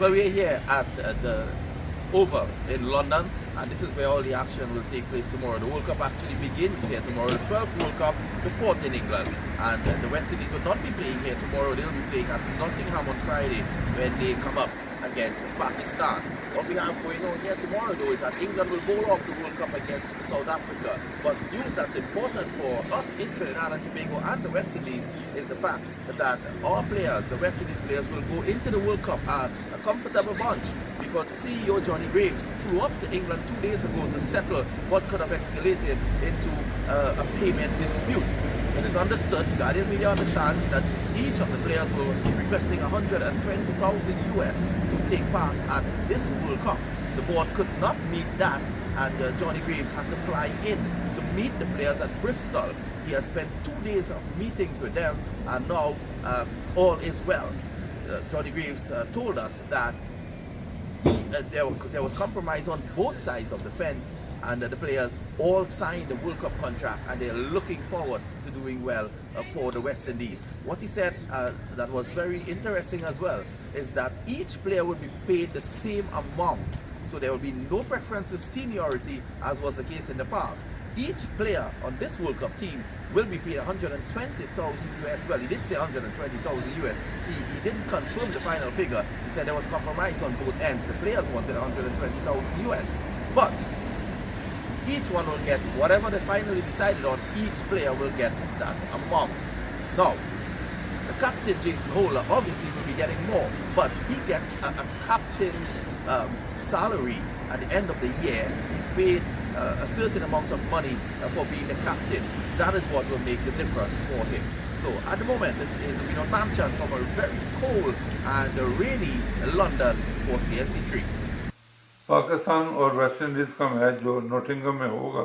Well, we're here at the Oval in London, and this is where all the action will take place tomorrow. The World Cup actually begins here tomorrow, the 12th World Cup, the 4th in England. And the West Indies will not be playing here tomorrow. They'll be playing at Nottingham on Friday when they come up against Pakistan. What we have going on here tomorrow, though, is that England will bowl off the World Cup against South Africa. But news that's important for us in Trinidad and Tobago and the West Indies is the fact that our players, the West Indies players, will go into the World Cup at a comfortable bunch, because the CEO, Johnny Graves, flew up to England 2 days ago to settle what could have escalated into a payment dispute. It is understood, Guardian Media understands, that each of the players were requesting 120,000 US to take part at this World Cup. The board could not meet that, and Johnny Graves had to fly in to meet the players at Bristol. He has spent 2 days of meetings with them, and now all is well. Johnny Graves told us that there was compromise on both sides of the fence, and the players all signed the World Cup contract, and they're looking forward to doing well for the West Indies. What he said that was very interesting as well is that each player will be paid the same amount, so there will be no preference to seniority as was the case in the past. Each player on this World Cup team will be paid 120,000 US. Well, he did say 120,000 US. He didn't confirm the final figure. He said there was compromise on both ends. The players wanted 120,000 US. But each one will get whatever they finally decided on. Each player will get that amount. Now, the captain, Jason Holder, obviously will be getting more, but he gets a captain's salary at the end of the year. He's paid a certain amount of money for being the captain. That is what will make the difference for him. So at the moment, this is VINODE MAMCHAN from a very cold and rainy London for CNC3. Pakistan और West Indies का match जो Nottingham में होगा,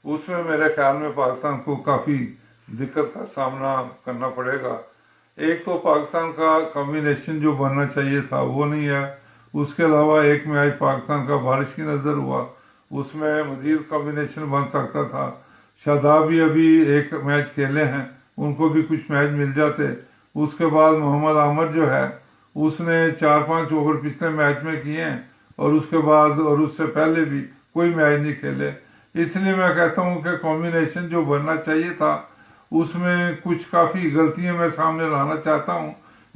उसमें मेरे ख्याल में पाकिस्तान को काफ़ी दिक्कत का सामना करना पड़ेगा। एक तो पाकिस्तान का कॉम्बिनेशन जो बनना चाहिए था वो नहीं है। उसके अलावा एक मैच पाकिस्तान का बारिश की नज़र हुआ, उसमें मज़ीद कॉम्बिनेशन बन सकता था। शादाब भी अभी एक मैच खेले हैं, उनको भी कुछ मैच मिल जाते। उसके बाद मोहम्मद आमर जो है उसने 4-5 ओवर पिछले मैच में किए हैं, और उसके बाद और उससे पहले भी कोई मैच नहीं खेले। इसलिए मैं कहता हूं कि कॉम्बिनेशन जो बनना चाहिए था उसमें कुछ काफ़ी गलतियां मैं सामने लाना चाहता हूं।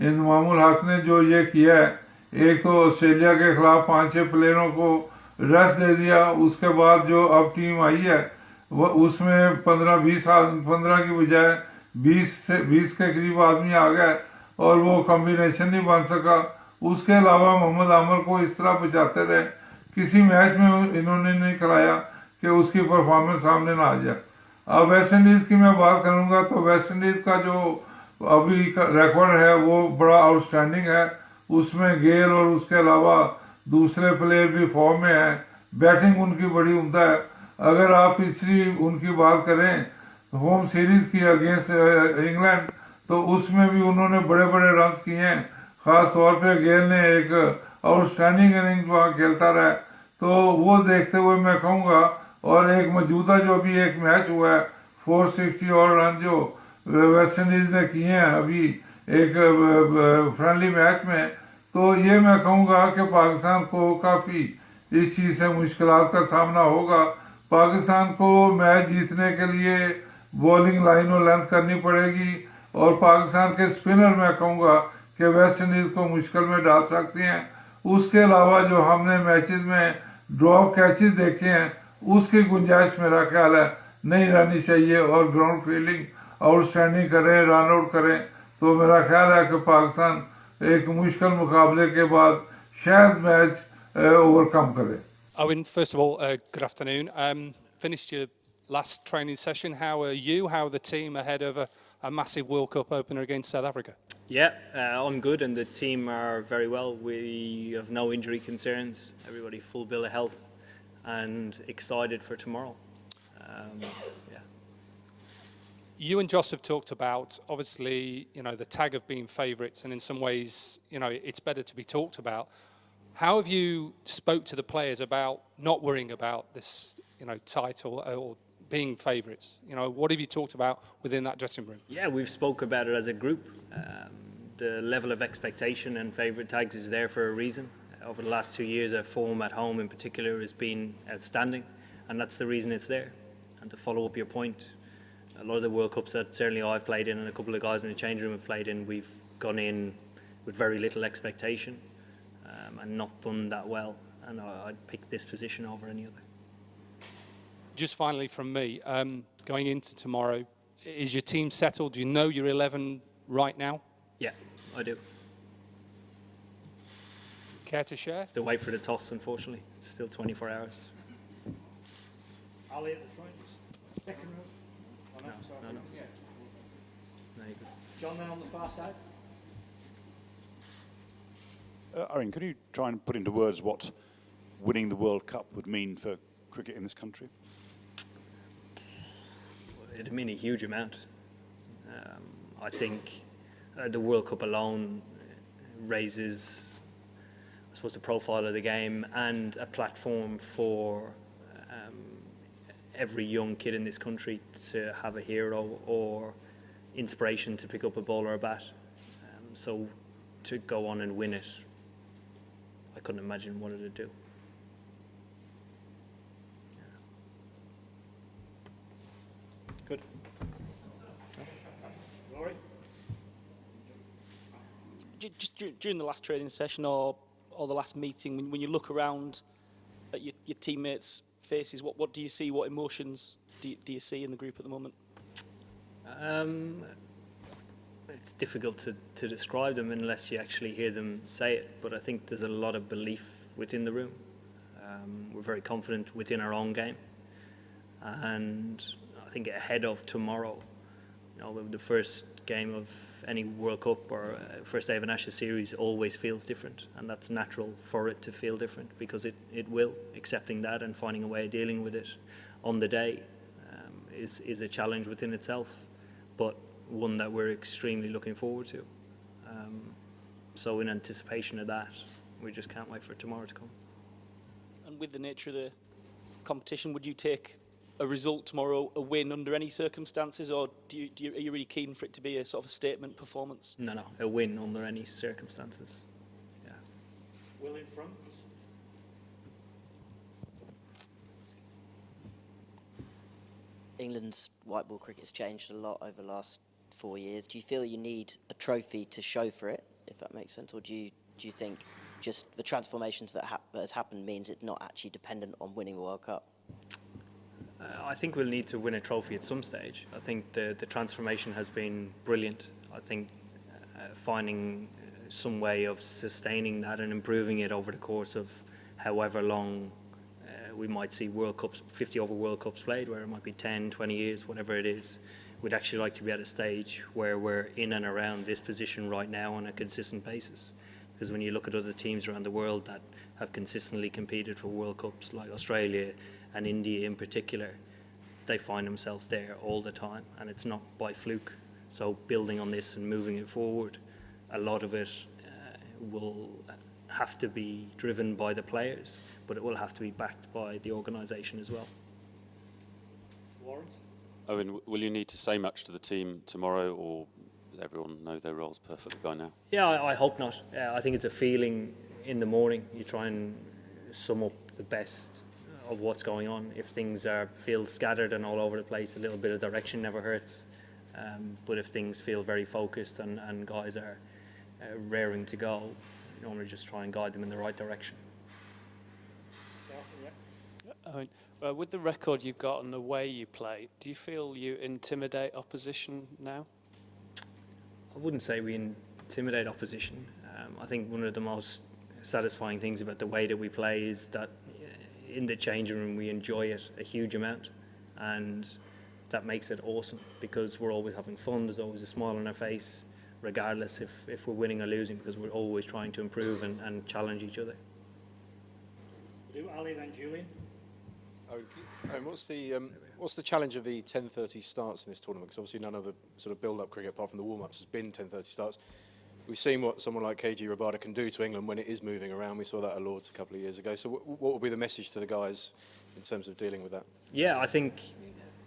इंजमामुल हक ने जो ये किया है, एक तो ऑस्ट्रेलिया के खिलाफ 5-6 प्लेयरों को रेस्ट दे दिया, उसके बाद जो अब टीम आई है वह उसमें 15 की बजाय 20 के करीब आदमी आ गए, और वो कॉम्बिनेशन नहीं बन सका। उसके अलावा मोहम्मद आमर को इस तरह बचाते रहे, किसी मैच में इन्होंने नहीं कराया कि उसकी परफॉर्मेंस सामने ना आ जाए। अब वेस्ट इंडीज़ की मैं बात करूंगा तो वेस्ट इंडीज़ का जो अभी रिकॉर्ड है वो बड़ा आउटस्टैंडिंग है। उसमें गेल और उसके अलावा दूसरे प्लेयर भी फॉर्म में हैं। बैटिंग उनकी बड़ी उम्दा है। अगर आप पिछली उनकी बात करें होम सीरीज की अगेंस्ट इंग्लैंड, तो उसमें भी उन्होंने बड़े बड़े रन किए हैं। खास तौर पे गेल ने एक आउटस्टैंडिंग इनिंग्स वहाँ खेलता रहा, तो वो देखते हुए मैं कहूँगा। और एक मौजूदा जो अभी एक मैच हुआ है 460 और रन जो वेस्ट इंडीज ने किए हैं अभी एक फ्रेंडली मैच में, तो ये मैं कहूँगा कि पाकिस्तान को काफ़ी इस चीज़ से मुश्किलात का सामना होगा। पाकिस्तान को मैच जीतने के लिए बॉलिंग लाइन और लेंथ करनी पड़ेगी, और पाकिस्तान के स्पिनर मैं कहूँगा कि वेस्ट इंडीज को मुश्किल में डाल सकते हैं। उसके अलावा जो हमने मैचेस में ड्रॉप कैचेस देखे हैं उसकी गुंजाइश मेरा ख्याल है नहीं रहनी चाहिए, और ग्राउंड फील्डिंग आउटस्टैंडिंग करें, रन आउट करें, तो मेरा ख्याल है कि पाकिस्तान एक मुश्किल मुकाबले के बाद शायद मैच ओवरकम करे। Owen, first of all, good afternoon. Finished your last training session. How are you? How are the team ahead of a massive World Cup opener against South Africa? Yeah, I'm good, and the team are very well. We have no injury concerns. Everybody full bill of health, and excited for tomorrow. Yeah. You and Joss have talked about, obviously, the tag of being favourites, and in some ways, it's better to be talked about. How have you spoke to the players about not worrying about this, title or being favourites? What have you talked about within that dressing room? Yeah, we've spoke about it as a group. The level of expectation and favourite tags is there for a reason. over the last 2 years, our form at home in particular has been outstanding, and that's the reason it's there. And to follow up your point, a lot of the World Cups that certainly I've played in and a couple of guys in the change room have played in, we've gone in with very little expectation and not done that well. And I'd pick this position over any other. Just finally from me, going into tomorrow, is your team settled? Do you know your 11 right now? Yeah, I do. Care to share? To wait for the toss, unfortunately. It's still 24 hours. Ali at the front. Second row. Oh, no, sorry. No. Yeah. No, you're good. John then on the far side. Eoin, could you try and put into words what winning the World Cup would mean for cricket in this country? It'd mean a huge amount. I think the World Cup alone raises, I suppose, the profile of the game and a platform for every young kid in this country to have a hero or inspiration to pick up a ball or a bat. So to go on and win it, I couldn't imagine what it'd do. Good. Rory. Just during the last training session or the last meeting, when you look around at your teammates' faces, what do you see? What emotions do you see in the group at the moment? It's difficult to describe them unless you actually hear them say it, but I think there's a lot of belief within the room. We're very confident within our own game, and I think ahead of tomorrow, you know, the first game of any World Cup or first day of an Ashes series always feels different, and that's natural for it to feel different because it will. Accepting that and finding a way of dealing with it on the day is a challenge within itself, but one that we're extremely looking forward to. So in anticipation of that, we just can't wait for tomorrow to come. And with the nature of the competition, would you take a result tomorrow, a win under any circumstances, or are you really keen for it to be a sort of a statement performance? No, a win under any circumstances. Yeah. Will in front. England's white ball cricket's changed a lot over the last 4 years. Do you feel you need a trophy to show for it, if that makes sense, or do you think just the transformations that has happened means it's not actually dependent on winning a World Cup? I think we'll need to win a trophy at some stage. I think the transformation has been brilliant. I think finding some way of sustaining that and improving it over the course of however long we might see World Cups, 50 over World Cups played, where it might be 10, 20 years, whatever it is. We'd actually like to be at a stage where we're in and around this position right now on a consistent basis. Because when you look at other teams around the world that have consistently competed for World Cups, like Australia and India in particular, they find themselves there all the time, and it's not by fluke. So building on this and moving it forward, a lot of it will have to be driven by the players, but it will have to be backed by the organisation as well. Lawrence. Eoin, will you need to say much to the team tomorrow, or does everyone know their roles perfectly by now? Yeah, I hope not. I think it's a feeling in the morning. You try and sum up the best of what's going on. If things feel scattered and all over the place, a little bit of direction never hurts. But if things feel very focused and guys are raring to go, you normally just try and guide them in the right direction. With the record you've got and the way you play, do you feel you intimidate opposition now? I wouldn't say we intimidate opposition. I think one of the most satisfying things about the way that we play is that in the changing room we enjoy it a huge amount, and that makes it awesome because we're always having fun. There's always a smile on our face, regardless if we're winning or losing, because we're always trying to improve and challenge each other. Ali, then Julian. What's the challenge of the 10:30 starts in this tournament? Because obviously none of the sort of build-up cricket, apart from the warm-ups, has been 10:30 starts. We've seen what someone like KG Rabada can do to England when it is moving around. We saw that at Lords a couple of years ago. So what will be the message to the guys in terms of dealing with that? Yeah, I think,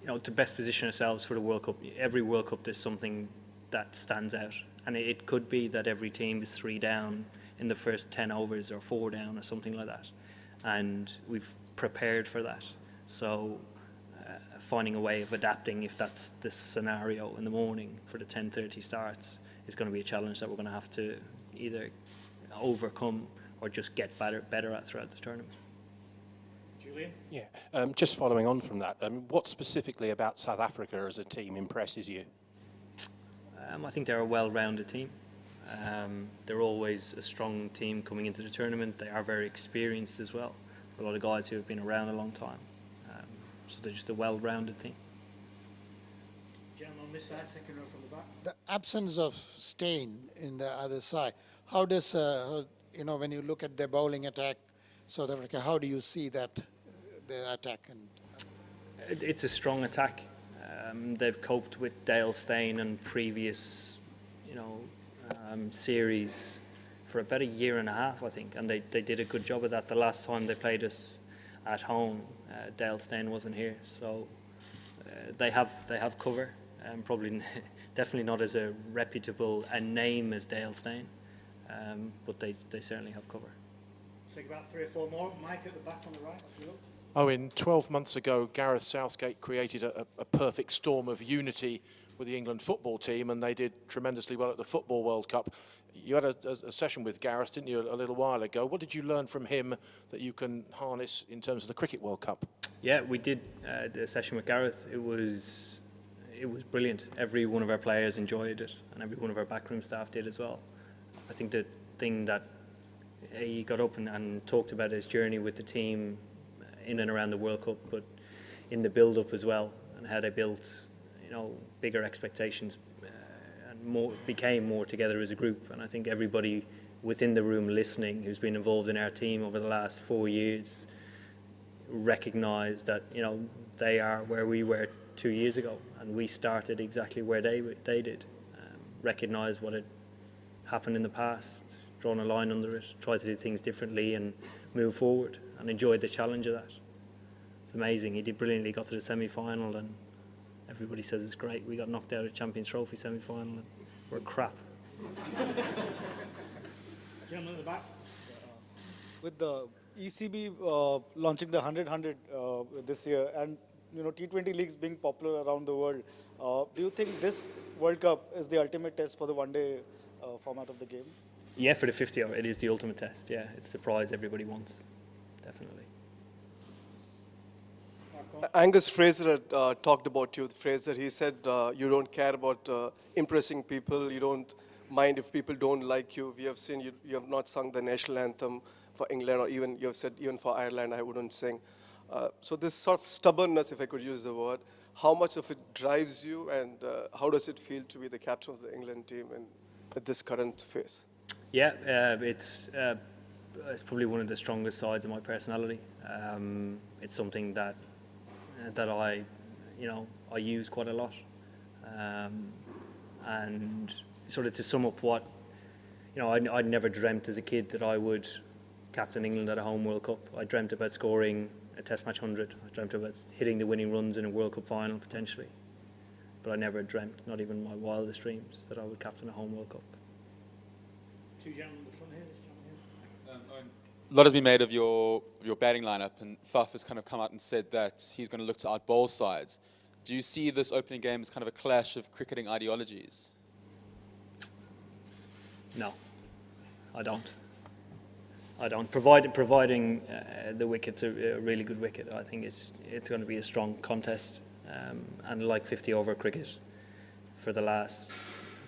you know, to best position ourselves for the World Cup, every World Cup there's something that stands out. And it could be that every team is 3 down in the first 10 overs or 4 down or something like that. And we've prepared for that. So finding a way of adapting if that's the scenario in the morning for the 10:30 starts is going to be a challenge that we're going to have to either overcome or just get better at throughout the tournament. Julian? Yeah, just following on from that, what specifically about South Africa as a team impresses you? I think they're a well-rounded team. They're always a strong team coming into the tournament. They are very experienced as well. A lot of guys who have been around a long time. So they're just a well-rounded team. Gentleman on this side, second row from the back. The absence of Steyn in the other side, how does, when you look at their bowling attack, South Africa, how do you see that, their attack? It's a strong attack. They've coped with Dale Steyn and previous, series for about a year and a half, I think, and they did a good job of that. The last time they played us at home, Dale Steyn wasn't here, so they have cover. Probably, definitely not as a reputable a name as Dale Steyn, but they certainly have cover. Take about 3 or 4 more. Mike at the back on the right. As we look. Owen, 12 months ago, Gareth Southgate created a perfect storm of unity with the England football team, and they did tremendously well at the Football World Cup. You had a session with Gareth, didn't you, a little while ago? What did you learn from him that you can harness in terms of the Cricket World Cup? Yeah, we did the session with Gareth. It was brilliant. Every one of our players enjoyed it, and every one of our backroom staff did as well. I think the thing that he got up and talked about his journey with the team in and around the World Cup, but in the build-up as well, and how they built, bigger expectations and became more together as a group. And I think everybody within the room listening who's been involved in our team over the last 4 years recognised that they are where we were 2 years ago, and we started exactly where they did. Recognise what had happened in the past, drawn a line under it, tried to do things differently and move forward, and enjoyed the challenge of that. It's amazing. He did brilliantly, got to the semi-final, and everybody says it's great. We got knocked out of Champions Trophy semi-final, and we're crap. Gentleman at the back. With the ECB launching the 100-100 this year, and T20 leagues being popular around the world, do you think this World Cup is the ultimate test for the one-day format of the game? Yeah, for the 50 hour, it is the ultimate test. Yeah, it's the prize everybody wants, definitely. Angus Fraser had talked about you. Fraser, he said you don't care about impressing people. You don't mind if people don't like you. We have seen you have not sung the national anthem for England, or even you have said even for Ireland I wouldn't sing. So this sort of stubbornness, if I could use the word, how much of it drives you, and how does it feel to be the captain of the England team at this current phase? Yeah, it's probably one of the strongest sides of my personality. It's something that I use quite a lot, and sort of to sum up what I'd never dreamt as a kid that I would captain England at a home World Cup. I dreamt about scoring a Test match 100. I dreamt about hitting the winning runs in a World Cup final potentially, but I never dreamt, not even my wildest dreams, that I would captain a home World Cup. Two gentlemen in the front here. This gentleman here. A lot has been made of your batting lineup, and Faf has kind of come out and said that he's going to look to outbowl sides. Do you see this opening game as kind of a clash of cricketing ideologies? No, I don't. Providing the wicket's a really good wicket, I think it's going to be a strong contest. And like 50 over cricket for the last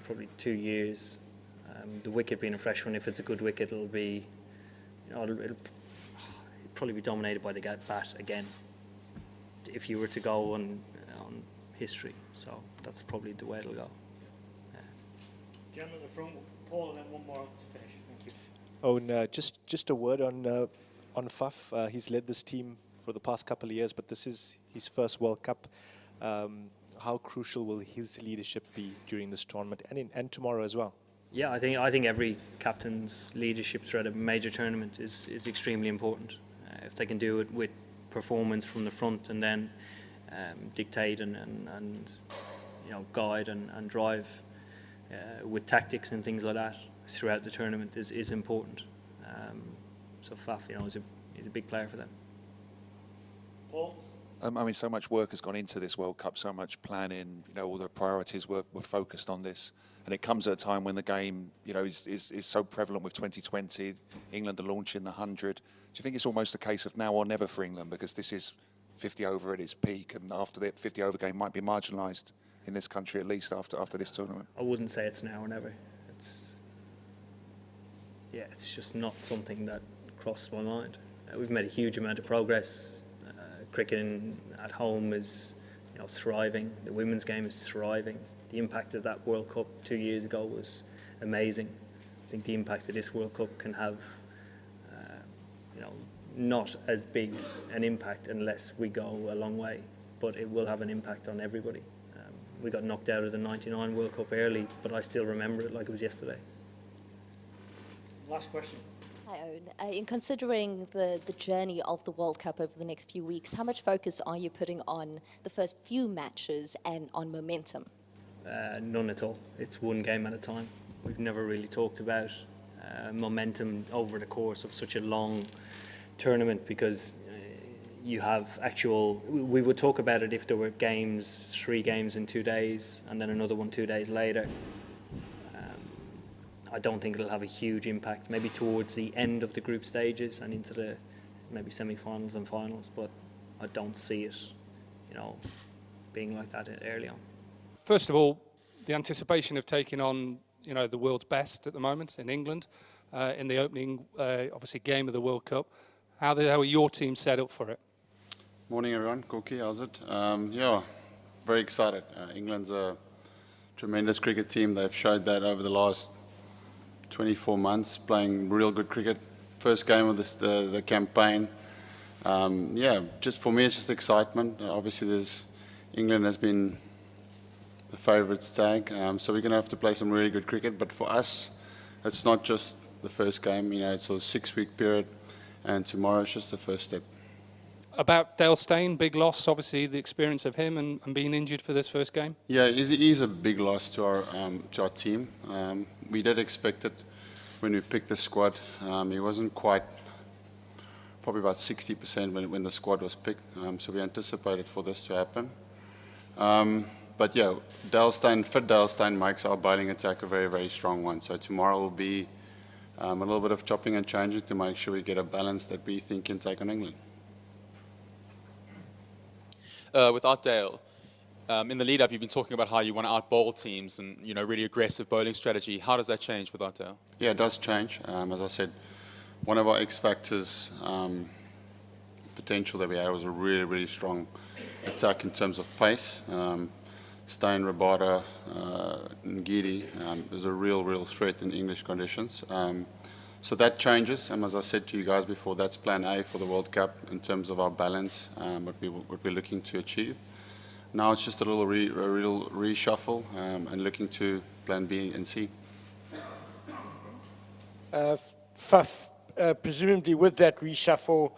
probably 2 years, the wicket being a fresh one, if it's a good wicket, it'll probably be dominated by the bat again, if you were to go on history. So that's probably the way it'll go. Yeah. Gentleman at the front, Paul, and then one more to finish. Thank you. Oh, and just a word on Faf. He's led this team for the past couple of years, but this is his first World Cup. How crucial will his leadership be during this tournament and tomorrow as well? Yeah, I think every captain's leadership throughout a major tournament is extremely important. If they can do it with performance from the front, and then dictate and guide and drive with tactics and things like that, throughout the tournament is important. So Faf, you know, is a big player for them. Paul? I mean, so much work has gone into this World Cup, so much planning, you know, all the priorities were focused on this. And it comes at a time when the game, you know, is so prevalent with 2020, England are launching the 100. Do you think it's almost a case of now or never for England, because this is 50 over at its peak, and after the 50 over game might be marginalised in this country, at least after this tournament? I wouldn't say it's now or never. It's just not something that crossed my mind. We've made a huge amount of progress. Cricketing at home is, you know, thriving. The women's game is thriving. The impact of that World Cup 2 years ago was amazing. I think the impact of this World Cup can have, you know, not as big an impact unless we go a long way, but it will have an impact on everybody. We got knocked out of the '99 World Cup early, but I still remember it like it was yesterday. Last question. Hi, Eoin. In considering the journey of the World Cup over the next few weeks, how much focus are you putting on the first few matches and on momentum? None at all. It's one game at a time. We've never really talked about momentum over the course of such a long tournament, because you have we would talk about it if there were games, 3 games in 2 days and then another one 2 days later. I don't think it'll have a huge impact, maybe towards the end of the group stages and into the maybe semi-finals and finals, but I don't see it, you know, being like that early on. First of all, the anticipation of taking on, you know, the world's best at the moment in England, in the opening, obviously, game of the World Cup. How are your team set up for it? Morning, everyone. Koki, how's it? Yeah, very excited. England's a tremendous cricket team. They've showed that over the last 24 months, playing real good cricket. First game of the campaign. Yeah, just for me, it's just excitement. Obviously, England has been the favourites tag, so we're going to have to play some really good cricket. But for us, it's not just the first game. You know, it's a 6-week period, and tomorrow is just the first step. About Dale Steyn, big loss, obviously, the experience of him and being injured for this first game? Yeah, he's a big loss to our team. We did expect it when we picked the squad. He wasn't quite, probably about 60% when the squad was picked, so we anticipated for this to happen. But yeah, fit Dale Steyn makes our bowling attack a very, very strong one. So tomorrow will be a little bit of chopping and changing to make sure we get a balance that we think can take on England. Without Dale, in the lead-up, you've been talking about how you want to out-bowl teams and, you know, really aggressive bowling strategy. How does that change without Dale? Yeah, it does change. As I said, one of our X factors, potential that we had was a really, really strong attack in terms of pace. Steyn, Rabada, Ngidi is a real threat in English conditions. So that changes, and as I said to you guys before, that's plan A for the World Cup in terms of our balance, what we're looking to achieve. Now it's just a real reshuffle and looking to plan B and C. Faf, presumably with that reshuffle,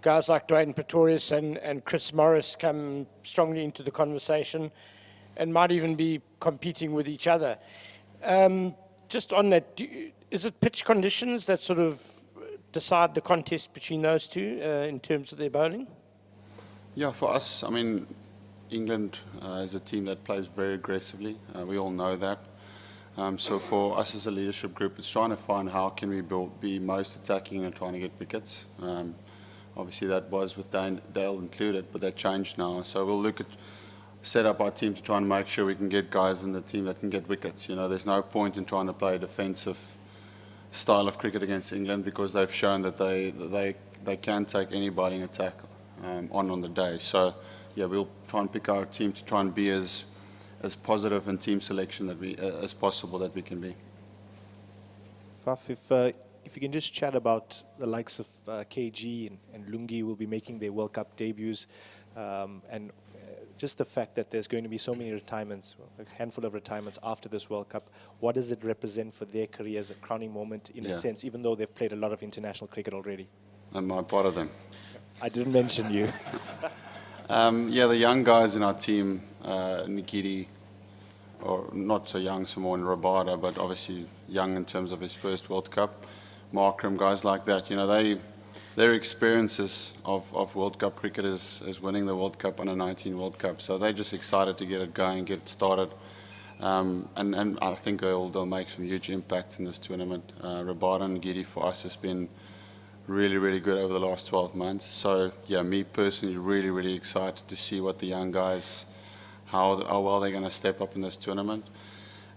guys like Dwayne Pretorius and Chris Morris come strongly into the conversation and might even be competing with each other. Just on that, is it pitch conditions that sort of decide the contest between those two in terms of their bowling? Yeah, for us, I mean, England is a team that plays very aggressively. We all know that. So for us as a leadership group, it's trying to find how can we be most attacking and trying to get wickets. Obviously that was with Dale included, but that changed now. So we'll set up our team to try and make sure we can get guys in the team that can get wickets. You know, there's no point in trying to play a defensive style of cricket against England because they've shown that they can take any bowling attack on the day. So yeah, we'll try and pick our team to try and be as positive in team selection as possible that we can be. Faf, if you can just chat about the likes of KG and Lungi will be making their World Cup debuts, and just the fact that there's going to be so many retirements, a handful of retirements after this World Cup, what does it represent for their careers, a crowning moment in a sense, even though they've played a lot of international cricket already? Am I part of them? I didn't mention you. Yeah, the young guys in our team, Nikiti, or not so young, Samoan Rabada, but obviously young in terms of his first World Cup. Markram, guys like that, their experiences of World Cup cricket is winning the World Cup under 19 World Cup. So they're just excited to get it going, get it started. And I think they'll make some huge impact in this tournament. Rabada and Gidi for us has been really, really good over the last 12 months. So yeah, me personally really, really excited to see what the young guys, how well they're going to step up in this tournament.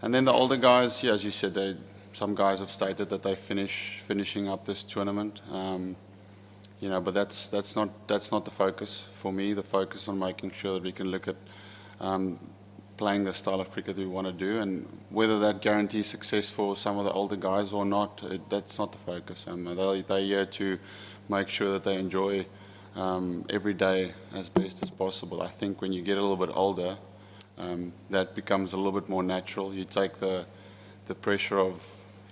And then the older guys, yeah, as you said, some guys have stated that they're finishing up this tournament. But that's not the focus for me. The focus on making sure that we can look at playing the style of cricket we want to do, and whether that guarantees success for some of the older guys or not, that's not the focus. They're here to make sure that they enjoy every day as best as possible. I think when you get a little bit older, that becomes a little bit more natural. You take the pressure of,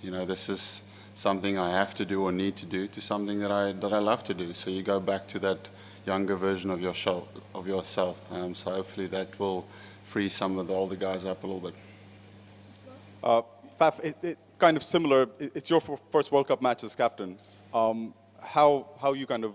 this is something I have to do or need to do, to something that I love to do. So you go back to that younger version of yourself. So hopefully that will free some of the older guys up a little bit. Faf, it kind of similar. It's your first World Cup match as captain. How are you kind of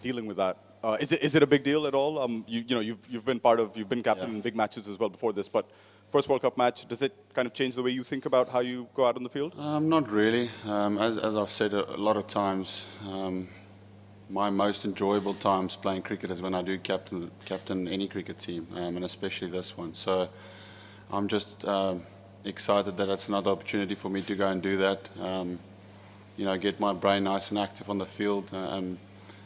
dealing with that? Is it a big deal at all? You've been captain in big matches as well before this, but first World Cup match, does it kind of change the way you think about how you go out on the field? Not really. As I've said a lot of times, my most enjoyable times playing cricket is when I do captain any cricket team, and especially this one. So I'm just excited that it's another opportunity for me to go and do that. Get my brain nice and active on the field,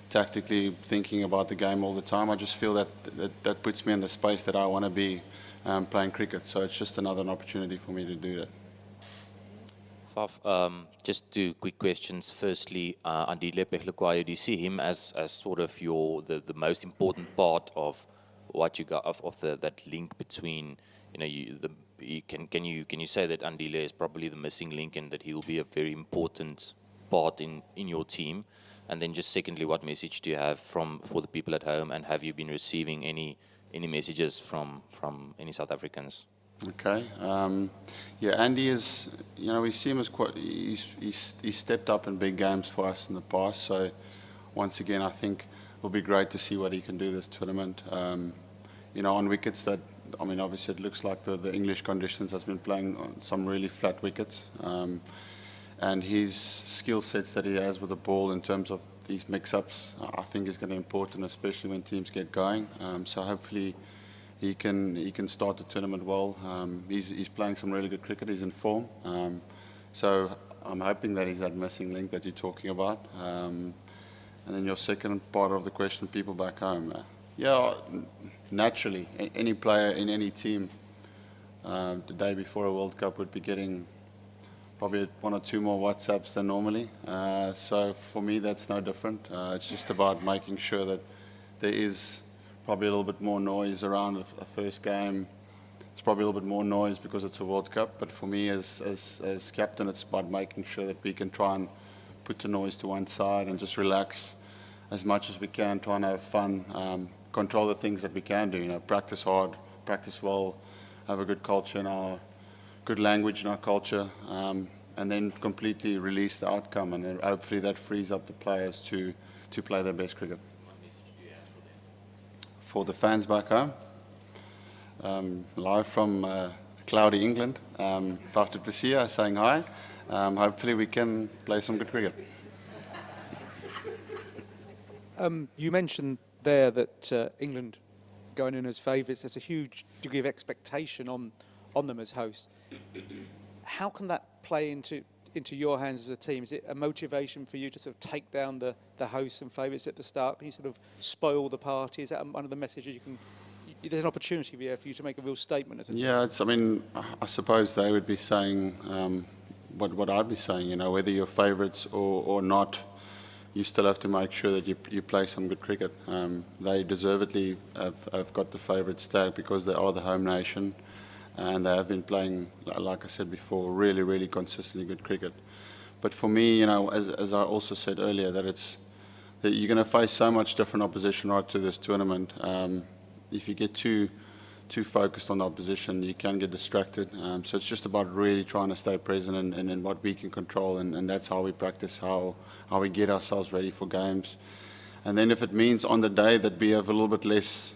tactically thinking about the game all the time. I just feel that puts me in the space that I want to be playing cricket. So it's just another opportunity for me to do that. Faf, just two quick questions. Firstly, Andile Peghlekwayo, do you see him as sort of the most important part of what you got of that link between, can you say that Andile is probably the missing link and that he will be a very important part in your team? And then just secondly, what message do you have for the people at home, and have you been receiving any messages from any South Africans? Okay. Andy is, we see him as he's stepped up in big games for us in the past. So once again, I think it'll be great to see what he can do this tournament. On wickets that, obviously it looks like the English conditions has been playing on some really flat wickets. And his skill sets that he has with the ball in terms of these mix-ups, I think is going to be important, especially when teams get going. So hopefully he can start the tournament well. He's playing some really good cricket. He's in form. So I'm hoping that he's that missing link that you're talking about. And then your second part of the question, people back home. Naturally, any player in any team the day before a World Cup would be getting probably 1 or 2 more WhatsApps than normally. So for me, that's no different. It's just about making sure that there is probably a little bit more noise around a first game. It's probably a little bit more noise because it's a World Cup. But for me, as captain, it's about making sure that we can try and put the noise to one side and just relax as much as we can, try and have fun, control the things that we can do. Practice hard, practice well, have a good culture in our good language in our culture, and then completely release the outcome, and then hopefully that frees up the players to play their best cricket. For the fans back home, live from cloudy England, Faf-du-Plessis saying hi. Hopefully we can play some good cricket. You mentioned there that England going in as favourites, there's a huge degree of expectation on them as hosts. How can that play into your hands as a team? Is it a motivation for you to sort of take down the hosts and favourites at the start? Can you sort of spoil the party? Is that one of the messages you can? There's an opportunity there for you to make a real statement as a team. Yeah, I suppose they would be saying what I'd be saying. Whether you're favourites or not, you still have to make sure that you play some good cricket. They deservedly have got the favourites tag because they are the home nation. And they have been playing, like I said before, really, really consistently good cricket. But for me, as I also said earlier, that you're going to face so much different opposition right to this tournament. If you get too too focused on the opposition, you can get distracted. So it's just about really trying to stay present in what we can control, and that's how we practice, how we get ourselves ready for games. And then if it means on the day that we have a little bit less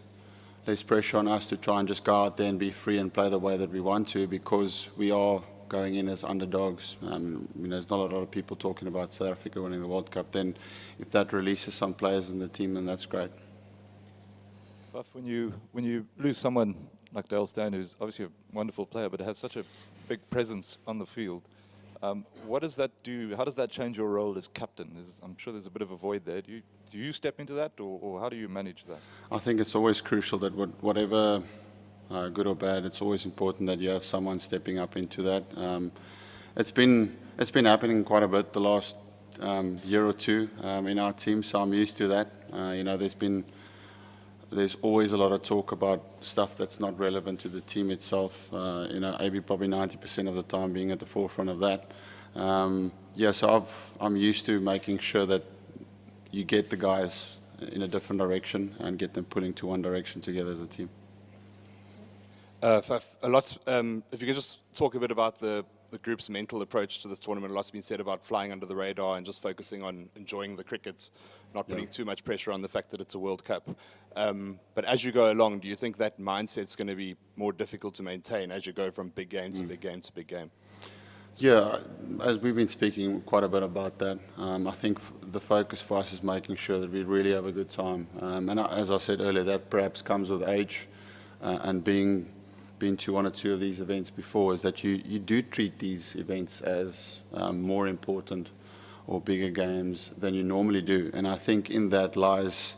pressure on us to try and just go out there and be free and play the way that we want to, because we are going in as underdogs. There's not a lot of people talking about South Africa winning the World Cup. Then if that releases some players in the team, then that's great. Faf, when you lose someone like Dale Steyn, who's obviously a wonderful player, but has such a big presence on the field, what does that do? How does that change your role as captain? I'm sure there's a bit of a void there. Do you step into that, or how do you manage that? I think it's always crucial that whatever good or bad, it's always important that you have someone stepping up into that. It's been happening quite a bit the last year or two in our team, so I'm used to that. There's always a lot of talk about stuff that's not relevant to the team itself. Maybe probably 90% of the time being at the forefront of that. So I'm used to making sure that you get the guys in a different direction and get them pulling to one direction together as a team. Faf, if you could just talk a bit about the group's mental approach to this tournament. A lot's been said about flying under the radar and just focusing on enjoying the cricket, not putting too much pressure on the fact that it's a World Cup. But as you go along, do you think that mindset's going to be more difficult to maintain as you go from big game to big game to big game? Yeah, as we've been speaking quite a bit about that, I think the focus for us is making sure that we really have a good time. And as I said earlier, that perhaps comes with age and being to one or two of these events before, is that you do treat these events as more important or bigger games than you normally do. And I think in that lies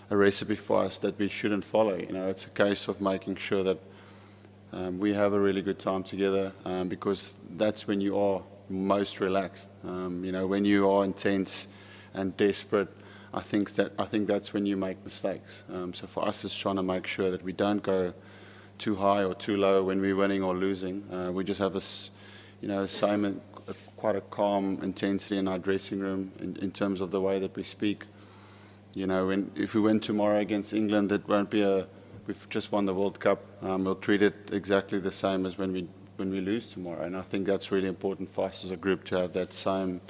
a recipe for us that we shouldn't follow. It's a case of making sure that we have a really good time together, because that's when you are most relaxed. When you are intense and desperate, I think that's when you make mistakes. So for us, it's trying to make sure that we don't go too high or too low when we're winning or losing. We just have quite a calm intensity in our dressing room in terms of the way that we speak. If we win tomorrow against England, it won't be we've just won the World Cup. We'll treat it exactly the same as when we lose tomorrow. And I think that's really important for us as a group to have that same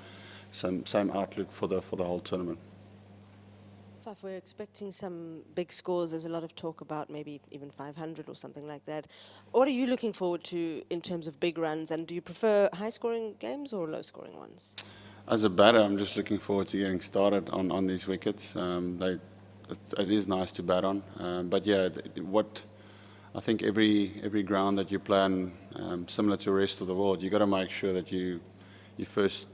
outlook for the whole tournament. Faf, we're expecting some big scores. There's a lot of talk about maybe even 500 or something like that. What are you looking forward to in terms of big runs? And do you prefer high-scoring games or low-scoring ones? As a batter, I'm just looking forward to getting started on these wickets. It is nice to bat on. But yeah, I think every ground that you play on, similar to the rest of the world, you've got to make sure that you first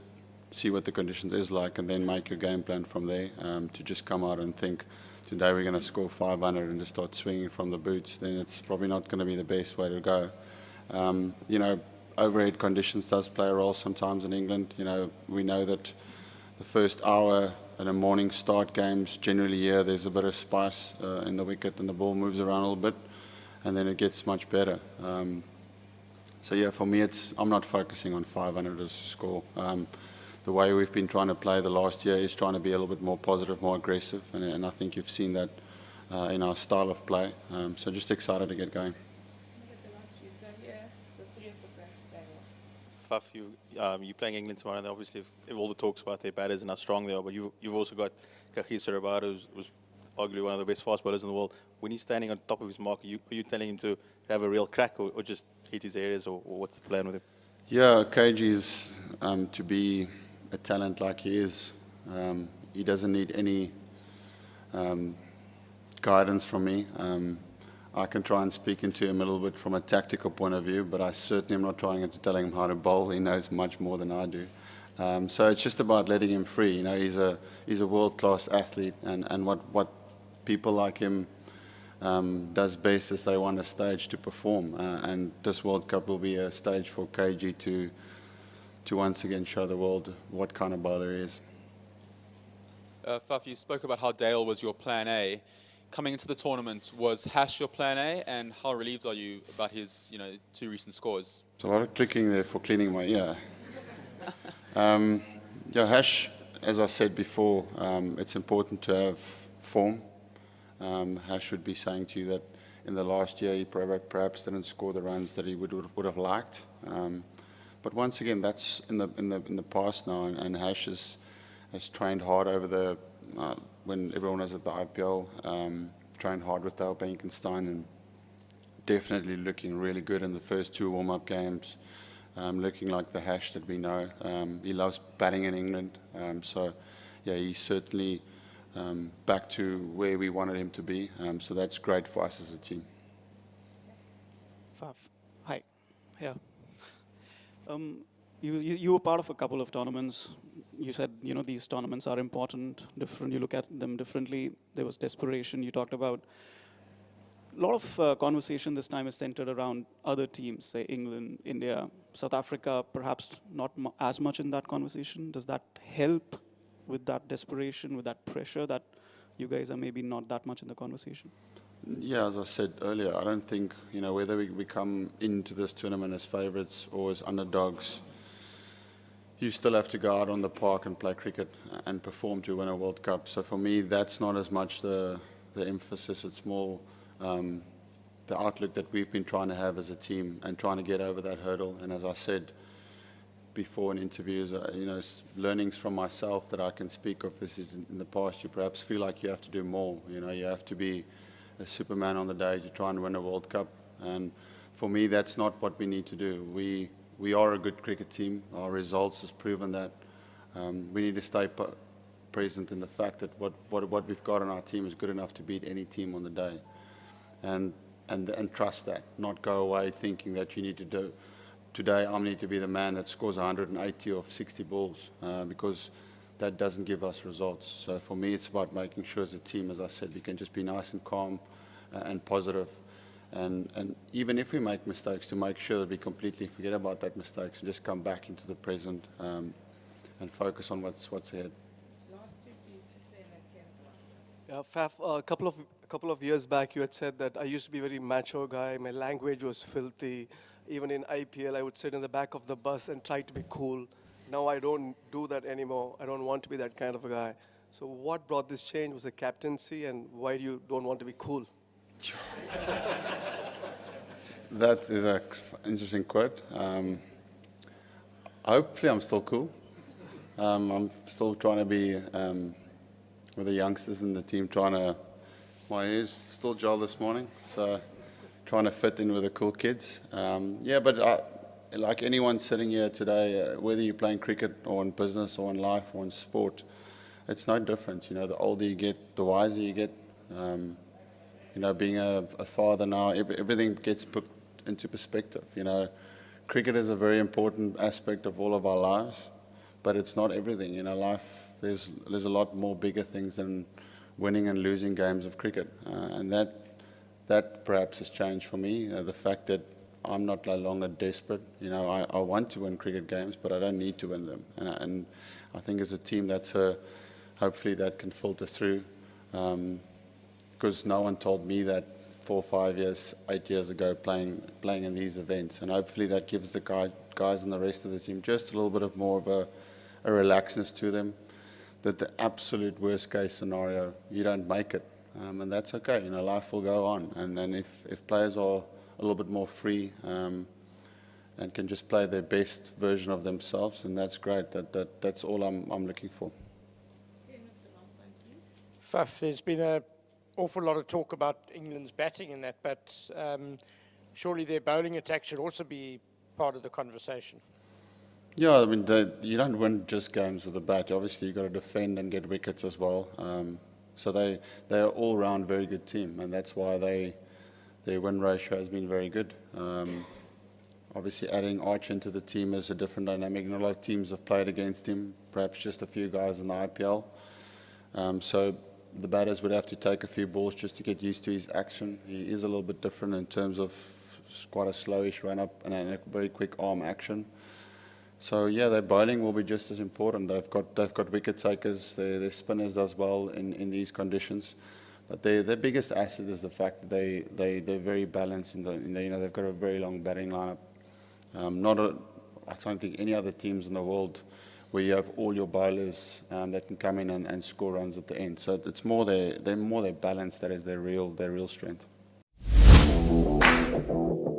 see what the conditions is like and then make your game plan from there. To just come out and think, today we're going to score 500 and just start swinging from the boots, then it's probably not going to be the best way to go. Overhead conditions does play a role sometimes in England. We know that the first hour at a morning start games, generally here there's a bit of spice in the wicket and the ball moves around a little bit, and then it gets much better. So yeah, for me, I'm not focusing on 500 as a score. The way we've been trying to play the last year is trying to be a little bit more positive, more aggressive, and I think you've seen that in our style of play. So just excited to get going. Faf, you're playing England tomorrow, and obviously all the talks about their batters and how strong they are, but you've also got Kagiso Rabada, who's arguably one of the best fast bowlers in the world. When he's standing on top of his mark, are you telling him to have a real crack or just hit his areas, or what's the plan with him? Yeah, KG's to be a talent like he is. He doesn't need any guidance from me. I can try and speak into him a little bit from a tactical point of view, but I certainly am not trying to tell him how to bowl. He knows much more than I do. So it's just about letting him free. He's a world-class athlete, and what people like him does best is they want a stage to perform. And this World Cup will be a stage for KG to once again show the world what kind of bowler he is. Faf, you spoke about how Dale was your plan A. Coming into the tournament, was Hash your plan A, and how relieved are you about his, 2 recent scores? There's a lot of clicking there for cleaning my ear. Yeah, Hash, as I said before, it's important to have form. Hash would be saying to you that in the last year he perhaps didn't score the runs that he would have liked. But once again, that's in the past now, and Hash has trained hard over the when everyone was at the IPL, trained hard with Dale Benkenstein, and definitely looking really good in the first 2 warm-up games, looking like the Hash that we know. He loves batting in England, so yeah, he's certainly back to where we wanted him to be. So that's great for us as a team. Faf, hi. Yeah. You were part of a couple of tournaments. You said, these tournaments are important, different. You look at them differently. There was desperation you talked about. A lot of conversation this time is centered around other teams, say England, India, South Africa, perhaps not as much in that conversation. Does that help with that desperation, with that pressure that you guys are maybe not that much in the conversation? Yeah, as I said earlier, I don't think, whether we come into this tournament as favourites or as underdogs, you still have to go out on the park and play cricket and perform to win a World Cup. So for me, that's not as much the emphasis. It's more the outlook that we've been trying to have as a team and trying to get over that hurdle. And as I said before in interviews, learnings from myself that I can speak of. This is in the past, you perhaps feel like you have to do more. You have to be a Superman on the day to try and win a World Cup. And for me, that's not what we need to do. We are a good cricket team. Our results has proven that. We need to stay present in the fact that what we've got on our team is good enough to beat any team on the day. And trust that, not go away thinking that you need to do, today I need to be the man that scores 180 of 60 balls, because that doesn't give us results. So for me, it's about making sure as a team, as I said, we can just be nice and calm and positive. And even if we make mistakes, to make sure that we completely forget about that mistakes and just come back into the present and focus on what's ahead. Yeah, Faf, a couple of years back, you had said that I used to be a very macho guy. My language was filthy. Even in IPL, I would sit in the back of the bus and try to be cool. Now I don't do that anymore. I don't want to be that kind of a guy. So what brought this change? Was the captaincy, and why do you don't want to be cool? That is an interesting quote. Hopefully I'm still cool. I'm still trying to be with the youngsters in the team, my ears still gel this morning, so trying to fit in with the cool kids. Yeah, but like anyone sitting here today, whether you're playing cricket or in business or in life or in sport, it's no different. The older you get, the wiser you get. Being a father now, everything gets put into perspective. Cricket is a very important aspect of all of our lives, but it's not everything. Life, there's a lot more bigger things than winning and losing games of cricket, and that perhaps has changed for me. The fact that I'm not no longer desperate. I want to win cricket games, but I don't need to win them. And I think as a team, hopefully that can filter through. Because no one told me that 4, 5 years, 8 years ago playing in these events. And hopefully that gives the guys and the rest of the team just a little bit of more of a relaxedness to them, that the absolute worst case scenario, you don't make it. And that's okay, life will go on. And then if players are a little bit more free and can just play their best version of themselves, and that's great. That's all I'm looking for. Faf, there's been an awful lot of talk about England's batting in that, but surely their bowling attack should also be part of the conversation. Yeah, I mean, you don't win just games with the bat. Obviously, you've got to defend and get wickets as well. So they're all-round very good team, and that's why their win ratio has been very good. Obviously, adding Arch into the team is a different dynamic. Not a lot of teams have played against him, perhaps just a few guys in the IPL. So the batters would have to take a few balls just to get used to his action. He is a little bit different in terms of quite a slowish run-up and a very quick arm action. So yeah, their bowling will be just as important. They've got wicket takers. Their spinners does well in these conditions. But their biggest asset is the fact that they're very balanced. They've got a very long batting lineup. I don't think any other teams in the world where you have all your bowlers that can come in and score runs at the end. So it's more their balance that is their real strength. Bye.